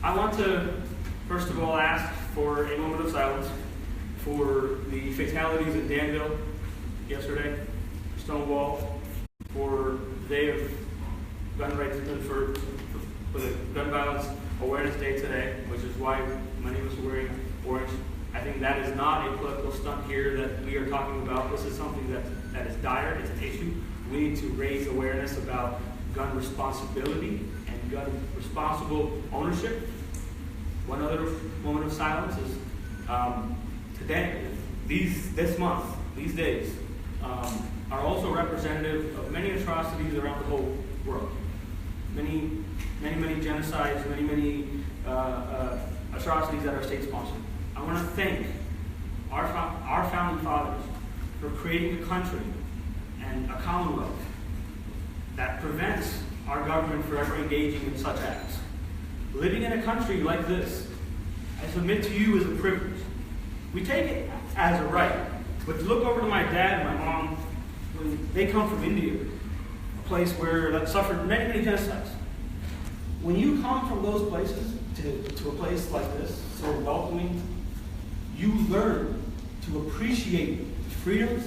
I want to, first of all, ask for a moment of silence for the fatalities in Danville yesterday, Stonewall, for the day of gun rights, for the Gun Violence Awareness Day today, which is why many of us are wearing orange. I think that is not a political stunt here that we are talking about. This is something that is dire. It's an issue. We need to raise awareness about gun responsibility and gun responsible ownership. One other moment of silence is today, this month, these days, are also representative of many atrocities around the whole world. Many genocides, many atrocities that our state sponsored. I want to thank our founding fathers for creating a country and a commonwealth that prevents our government from ever engaging in such acts. Living in a country like this, I submit to you, is a privilege. We take it as a right, but to look over to my dad and my mom, when they come from India, a place that suffered many genocides. When you come from those places to a place like this, so welcoming, you learn to appreciate the freedoms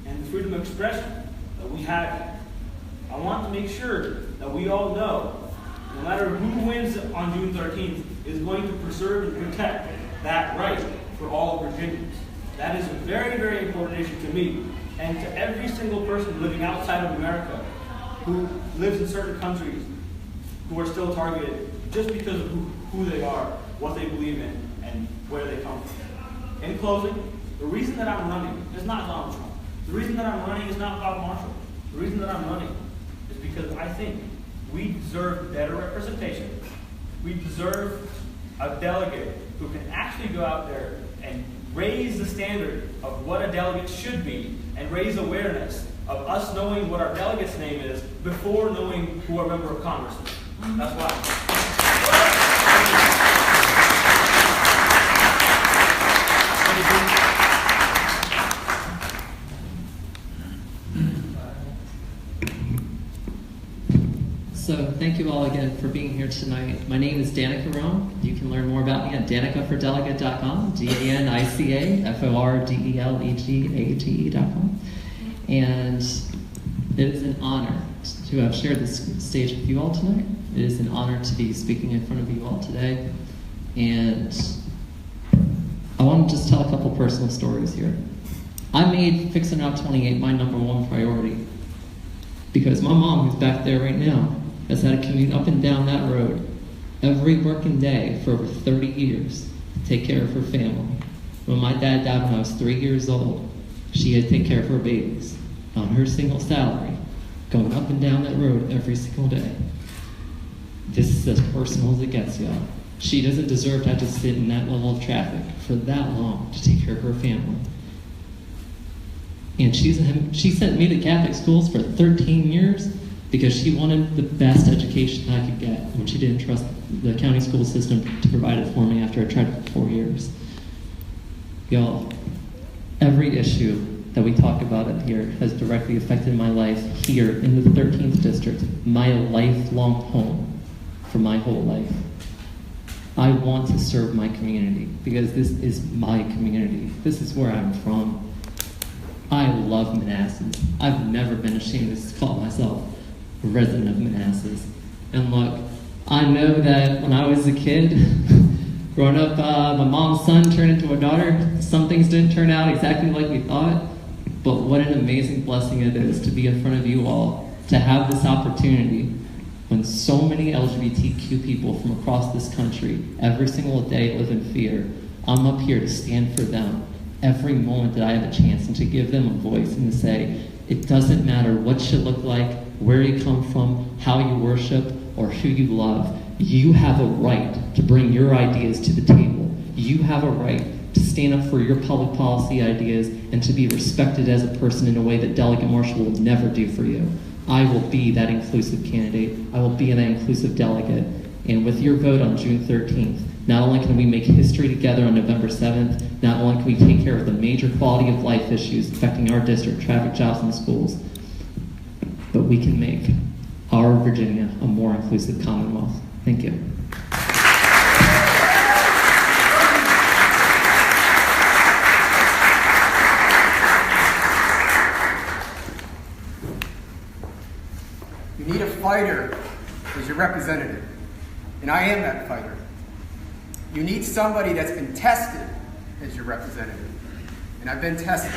and the freedom of expression that we have here. I want to make sure that we all know, no matter who wins on June 13th, is going to preserve and protect that right for all Virginians. That is a very important issue to me and to every single person living outside of America who lives in certain countries who are still targeted just because of who they are, what they believe in, and where they come from. In closing, the reason that I'm running is not Donald Trump. The reason that I'm running is not Bob Marshall. The reason that I'm running is because I think we deserve better representation. We deserve a delegate who can actually go out there and raise the standard of what a delegate should be and raise awareness of us knowing what our delegate's name is before knowing who our member of Congress is. That's why. So thank you all again for being here tonight. My name is Danica Rome. You can learn more about me at danicafordelegates.com, DANICAFORDELEGATE.com. And it is an honor to have shared this stage with you all tonight. It is an honor to be speaking in front of you all today. And I want to just tell a couple personal stories here. I made fixing Route 28 my #1 priority because my mom, who's back there right now, has had to commute up and down that road every working day for over 30 years to take care of her family. When my dad died when I was 3 years old, she had to take care of her babies on her single salary, going up and down that road every single day. This is as personal as it gets, y'all. She doesn't deserve to have to sit in that level of traffic for that long to take care of her family. And she sent me to Catholic schools for 13 years because she wanted the best education I could get when she didn't trust the county school system to provide it for me after I tried for 4 years. Y'all, every issue that we talk about up here has directly affected my life here in the 13th district, my lifelong home for my whole life. I want to serve my community because this is my community. This is where I'm from. I love Manassas. I've never been ashamed to call myself a resident of Manassas. And look, I know that when I was a kid, growing up, my mom's son turned into a daughter. Some things didn't turn out exactly like we thought, but what an amazing blessing it is to be in front of you all, to have this opportunity when so many LGBTQ people from across this country every single day live in fear. I'm up here to stand for them every moment that I have a chance and to give them a voice and to say, it doesn't matter what you look like, where you come from, how you worship, or who you love. You have a right to bring your ideas to the table. You have a right to stand up for your public policy ideas and to be respected as a person in a way that Delegate Marshall will never do for you. I will be that inclusive candidate. I will be that inclusive delegate. And with your vote on June 13th, not only can we make history together on November 7th, not only can we take care of the major quality of life issues affecting our district, traffic, jobs, and schools, but we can make our Virginia a more inclusive Commonwealth. Thank you. your representative. And I am that fighter. You need somebody that's been tested as your representative. And I've been tested.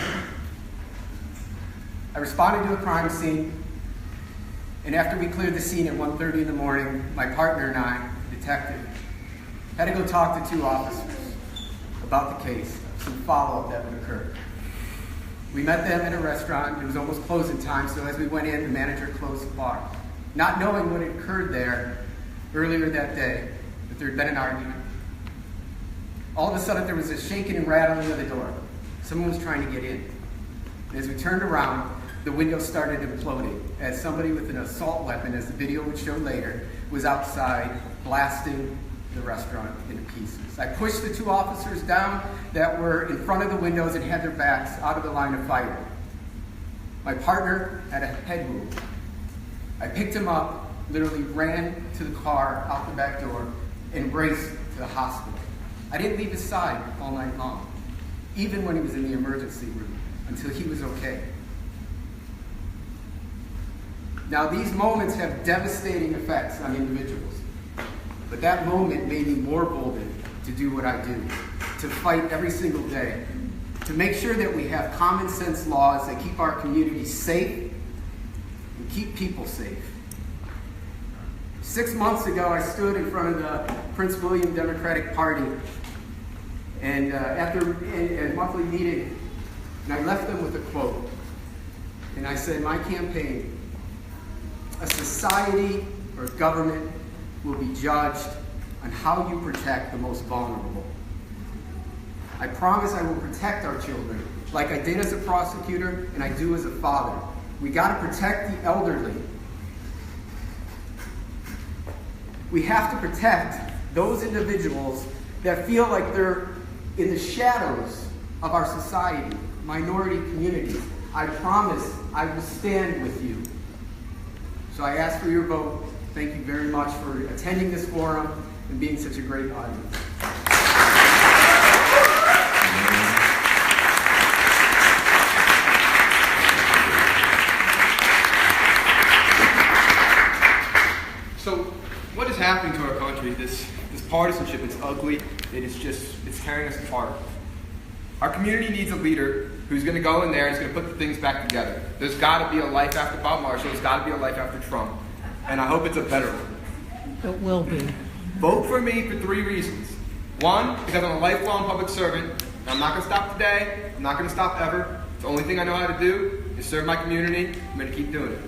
I responded to a crime scene, and after we cleared the scene at 1:30 in the morning, my partner and I, the detective, had to go talk to two officers about the case, some follow-up that would occur. We met them at a restaurant. It was almost closing time, so as we went in, the manager closed the bar. Not knowing what had occurred there earlier that day, that there had been an argument. All of a sudden, there was a shaking and rattling of the door. Someone was trying to get in. And as we turned around, the window started imploding as somebody with an assault weapon, as the video would show later, was outside blasting the restaurant into pieces. I pushed the two officers down that were in front of the windows and had their backs out of the line of fire. My partner had a head wound. I picked him up, literally ran to the car out the back door, and raced to the hospital. I didn't leave his side all night long, even when he was in the emergency room, until he was okay. Now, these moments have devastating effects on individuals, but that moment made me more bolden to do what I do, to fight every single day, to make sure that we have common sense laws that keep our communities safe and keep people safe. 6 months ago, I stood in front of the Prince William Democratic Party and after a monthly meeting, and I left them with a quote. And I said, my campaign, a society or a government will be judged on how you protect the most vulnerable. I promise I will protect our children, like I did as a prosecutor and I do as a father. We got to protect the elderly. We have to protect those individuals that feel like they're in the shadows of our society, minority communities. I promise I will stand with you. So I ask for your vote. Thank you very much for attending this forum and being such a great audience. So what is happening to our country? This partisanship, it's ugly. It's tearing us apart. Our community needs a leader who's going to go in there and is going to put the things back together. There's got to be a life after Bob Marshall. There's got to be a life after Trump. And I hope it's a better one. It will be. Vote for me for 3 reasons. 1, because I'm a lifelong public servant. And I'm not going to stop today. I'm not going to stop ever. The only thing I know how to do is serve my community. I'm going to keep doing it.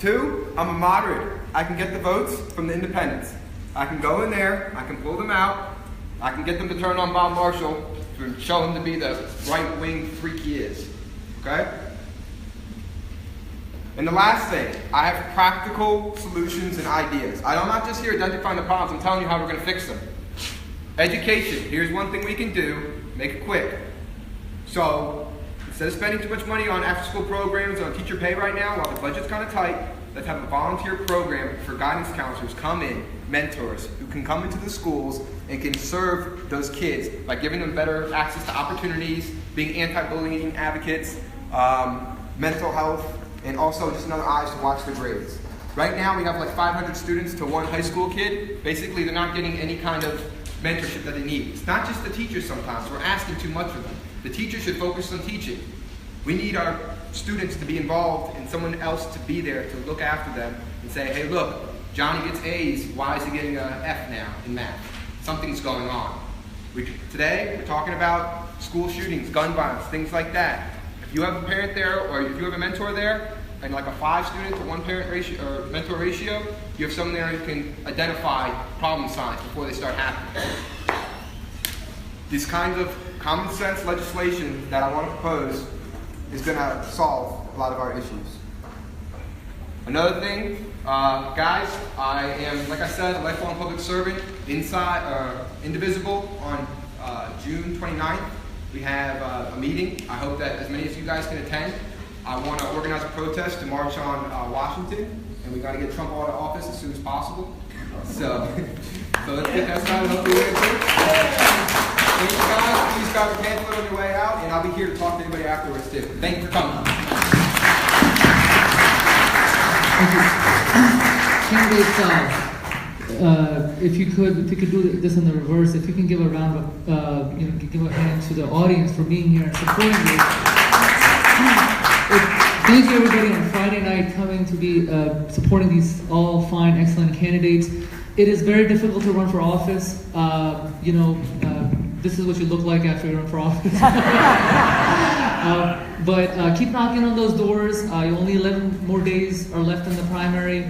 2, I'm a moderator. I can get the votes from the independents. I can go in there. I can pull them out. I can get them to turn on Bob Marshall to show him to be the right-wing freak he is. Okay? And the last thing, I have practical solutions and ideas. I'm not just here identifying the problems, I'm telling you how we're going to fix them. Education, here's one thing we can do, make it quick. So, instead of spending too much money on after-school programs, on teacher pay right now, while the budget's kind of tight, let's have a volunteer program for guidance counselors come in, mentors, who can come into the schools and can serve those kids by giving them better access to opportunities, being anti-bullying advocates, mental health, and also just another eyes to watch the grades. Right now we have like 500 students to one high school kid. Basically they're not getting any kind of mentorship that they need. It's not just the teachers sometimes, we're asking too much of them. The teachers should focus on teaching. We need our students to be involved and someone else to be there to look after them and say, hey look, Johnny gets A's, why is he getting an F now in math? Something's going on. Today we're talking about school shootings, gun violence, things like that. If you have a parent there or if you have a mentor there, and like a 5 student to 1 parent ratio or mentor ratio, you have someone there who can identify problem signs before they start happening. These kinds of common sense legislation that I want to propose is going to solve a lot of our issues. Another thing, guys, I am, like I said, a lifelong public servant, indivisible on June 29th. We have a meeting. I hope that as many of you guys can attend. I want to organize a protest to march on Washington, and we got to get Trump out of office as soon as possible. So let's get that started. Hopefully we're good. Thank you guys. Please grab a pamphlet on your way out, and I'll be here to talk to anybody afterwards too. Thank you for coming. Thank you. Candidates, if you could do this in the reverse, if you can give a round of, give a hand to the audience for being here and supporting you. Thank you everybody on Friday night coming to be supporting these all fine, excellent candidates. It is very difficult to run for office. This is what you look like after you run for office. But keep knocking on those doors. Only 11 more days are left in the primary.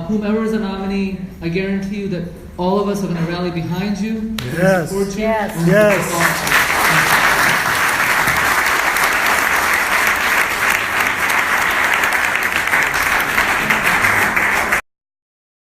Whomever is a nominee, I guarantee you that all of us are going to rally behind you. Yes. Support you. Yes.